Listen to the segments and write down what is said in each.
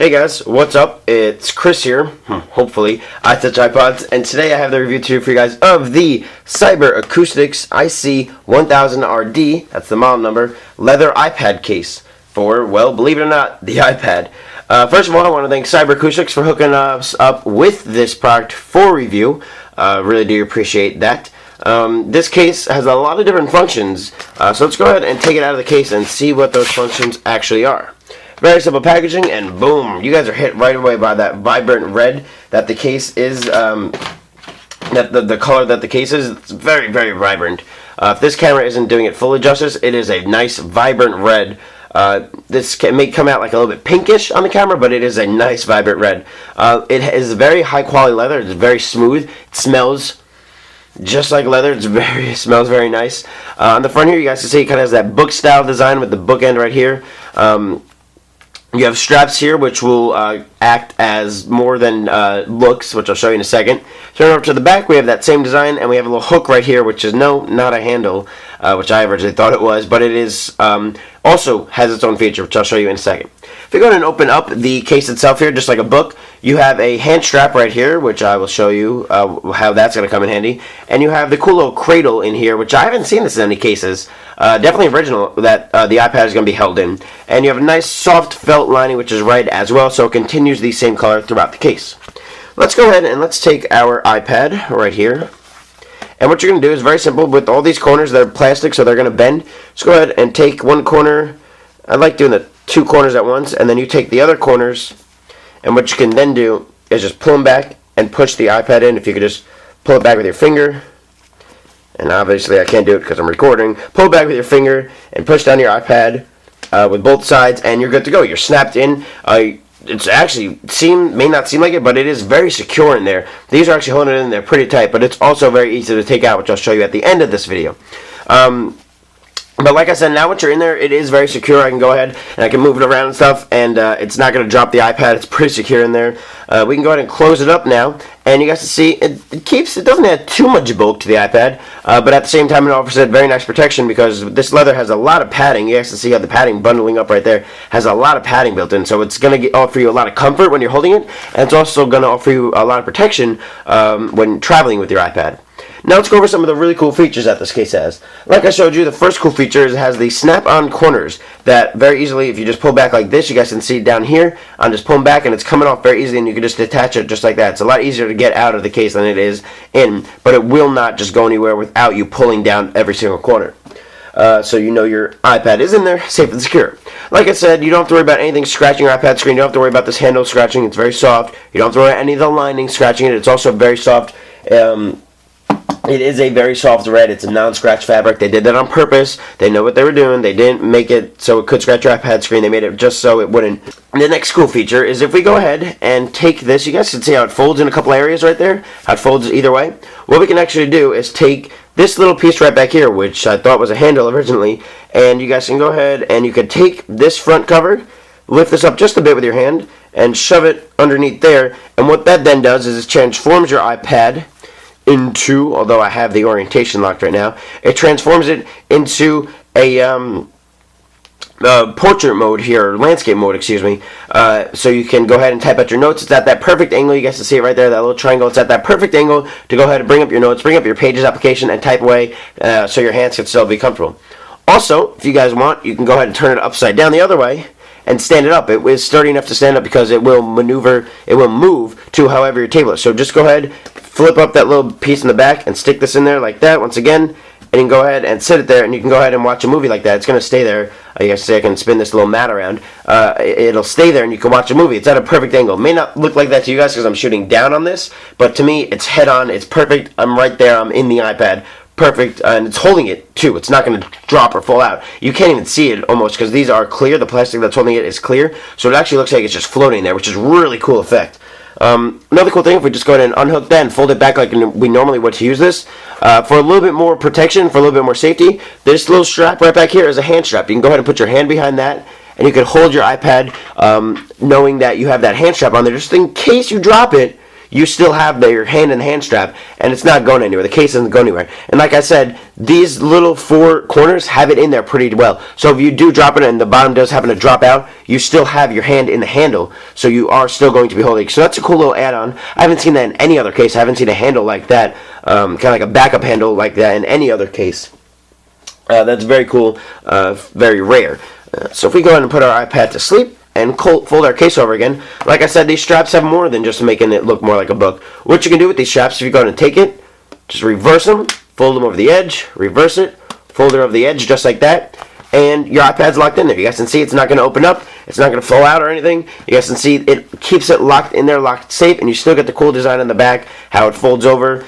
Hey guys, what's up? It's Chris here, hopefully, I Touch iPods, and today I have the review to do for you guys of the Acoustics IC-1000RD, that's the model number, leather iPad case for, well, believe it or not, the iPad. First of all, I want to thank Acoustics for hooking us up with this product for review. Really do appreciate that. This case has a lot of different functions, so let's go ahead and take it out of the case and see what those functions actually are. Very simple packaging, and boom, you guys are hit right away by that vibrant red that the case is, the color that the case is. It's very, very vibrant. If this camera isn't doing it fully justice, it is a nice, vibrant red. This may come out like a little bit pinkish on the camera, but it is a nice, vibrant red. It is very high-quality leather. It's very smooth. It smells just like leather. It smells very nice. On the front here, you guys can see it kind of has that book-style design with the bookend right here. You have straps here, which will act as more than looks, which I'll show you in a second. Turn over to the back, we have that same design, and we have a little hook right here, which is not a handle, which I originally thought it was, but it is also has its own feature, which I'll show you in a second. If you go ahead and open up the case itself here, just like a book, you have a hand strap right here, which I will show you how that's going to come in handy. And you have the cool little cradle in here, which I haven't seen this in any cases. Definitely original, that the iPad is going to be held in. And you have a nice soft felt lining, which is red as well, so it continues the same color throughout the case. Let's go ahead and let's take our iPad right here. And what you're going to do is very simple. With all these corners that are plastic, so they're going to bend, just go ahead and take one corner. I like doing the two corners at once, and then you take the other corners, and what you can then do is just pull them back and push the iPad in. If you could just pull it back with your finger, and obviously I can't do it because I'm recording. Pull it back with your finger and push down your iPad with both sides, and you're good to go. You're snapped in. It's actually may not seem like it, but it is very secure in there. These are actually holding it in there pretty tight, but it's also very easy to take out, which I'll show you at the end of this video. But like I said, now once you're in there, it is very secure. I can go ahead and I can move it around and stuff, and it's not going to drop the iPad. It's pretty secure in there. We can go ahead and close it up now, and you guys can see it doesn't add too much bulk to the iPad, but at the same time it offers it very nice protection because this leather has a lot of padding. You guys can see how the padding bundling up right there has a lot of padding built in, so it's going to offer you a lot of comfort when you're holding it, and it's also going to offer you a lot of protection when traveling with your iPad. Now let's go over some of the really cool features that this case has. Like I showed you, the first cool feature is it has the snap-on corners that very easily, if you just pull back like this, you guys can see down here, I'm just pulling back and it's coming off very easily, and you can just detach it just like that. It's a lot easier to get out of the case than it is in, but it will not just go anywhere without you pulling down every single corner. So you know your iPad is in there, safe and secure. Like I said, you don't have to worry about anything scratching your iPad screen. You don't have to worry about this handle scratching. It's very soft. You don't have to worry about any of the lining scratching it. It's also very soft. It is a very soft red. It's a non-scratch fabric. They did that on purpose. They know what they were doing. They didn't make it so it could scratch your iPad screen. They made it just so it wouldn't. And the next cool feature is if we go ahead and take this, you guys can see how it folds in a couple areas right there. How it folds either way. What we can actually do is take this little piece right back here, which I thought was a handle originally, and you guys can go ahead and you can take this front cover, lift this up just a bit with your hand, and shove it underneath there. And what that then does is it transforms your iPad into, although I have the orientation locked right now, it transforms it into a portrait mode here, or landscape mode, excuse me. So you can go ahead and type out your notes. It's at that perfect angle. You guys can see it right there, that little triangle. It's at that perfect angle to go ahead and bring up your notes, bring up your Pages application, and type away so your hands can still be comfortable. Also, if you guys want, you can go ahead and turn it upside down the other way and stand it up. It is sturdy enough to stand up because it will maneuver, it will move to however your table is. So just go ahead, flip up that little piece in the back and stick this in there like that once again, and you can go ahead and sit it there, and you can go ahead and watch a movie like that. It's going to stay there. You guys see I can spin this little mat around. It'll stay there and you can watch a movie. It's at a perfect angle. It may not look like that to you guys because I'm shooting down on this, but to me it's head on, it's perfect. I'm right there, I'm in the iPad. Perfect, and it's holding it too. It's not going to drop or fall out. You can't even see it almost because these are clear. The plastic that's holding it is clear, so it actually looks like it's just floating there, which is really cool effect. Another cool thing, if we just go ahead and unhook that and fold it back like we normally would to use this, for a little bit more protection, for a little bit more safety, this little strap right back here is a hand strap. You can go ahead and put your hand behind that, and you can hold your iPad knowing that you have that hand strap on there. Just in case you drop it, you still have your hand in the hand strap, and it's not going anywhere. The case doesn't go anywhere. And like I said, these little 4 corners have it in there pretty well. So if you do drop it and the bottom does happen to drop out, you still have your hand in the handle, so you are still going to be holding. So that's a cool little add-on. I haven't seen that in any other case. I haven't seen a handle like that, kind of like a backup handle like that in any other case. That's very cool, very rare. So if we go ahead and put our iPad to sleep and fold our case over again, like I said, these straps have more than just making it look more like a book. What you can do with these straps, if you go ahead and take it, just reverse them, fold them over the edge, reverse it, fold it over the edge just like that, and your iPad's locked in there. You guys can see it's not going to open up, it's not going to fall out or anything. You guys can see it keeps it locked in there, locked safe, and you still get the cool design on the back, how it folds over.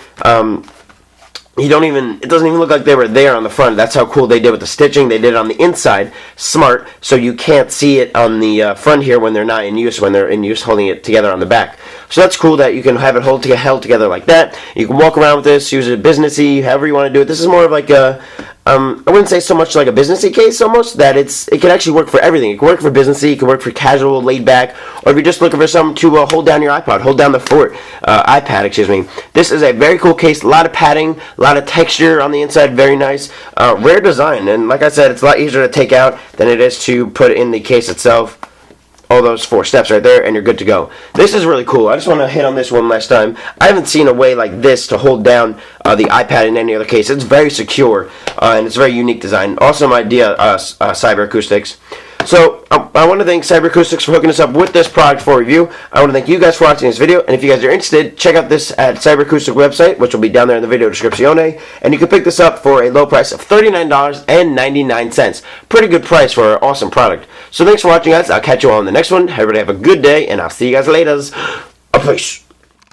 It doesn't even look like they were there on the front. That's how cool they did with the stitching. They did it on the inside, smart, so you can't see it on the front here when they're not in use, when they're in use holding it together on the back. So that's cool that you can have it held together like that. You can walk around with this, use it businessy, however you want to do it. This is more of like a, I wouldn't say so much like a businessy case almost, that it can actually work for everything. It can work for businessy, it can work for casual, laid back, or if you're just looking for something to hold down your iPad, hold down the iPad, excuse me. This is a very cool case, a lot of padding, a lot of texture on the inside, very nice. Rare design, and like I said, it's a lot easier to take out than it is to put in the case itself. All those 4 steps right there, and you're good to go. This is really cool. I just want to hit on this one last time. I haven't seen a way like this to hold down the iPad in any other case. It's very secure, and it's a very unique design. Awesome idea, Cyber Acoustics. So I want to thank Cyber Acoustics for hooking us up with this product for review. I want to thank you guys for watching this video, and if you guys are interested, check out this at Cyber Acoustics website, which will be down there in the video description, and you can pick this up for a low price of $39.99. Pretty good price for an awesome product. So thanks for watching, guys. I'll catch you all in the next one. Everybody have a good day, and I'll see you guys later. Peace.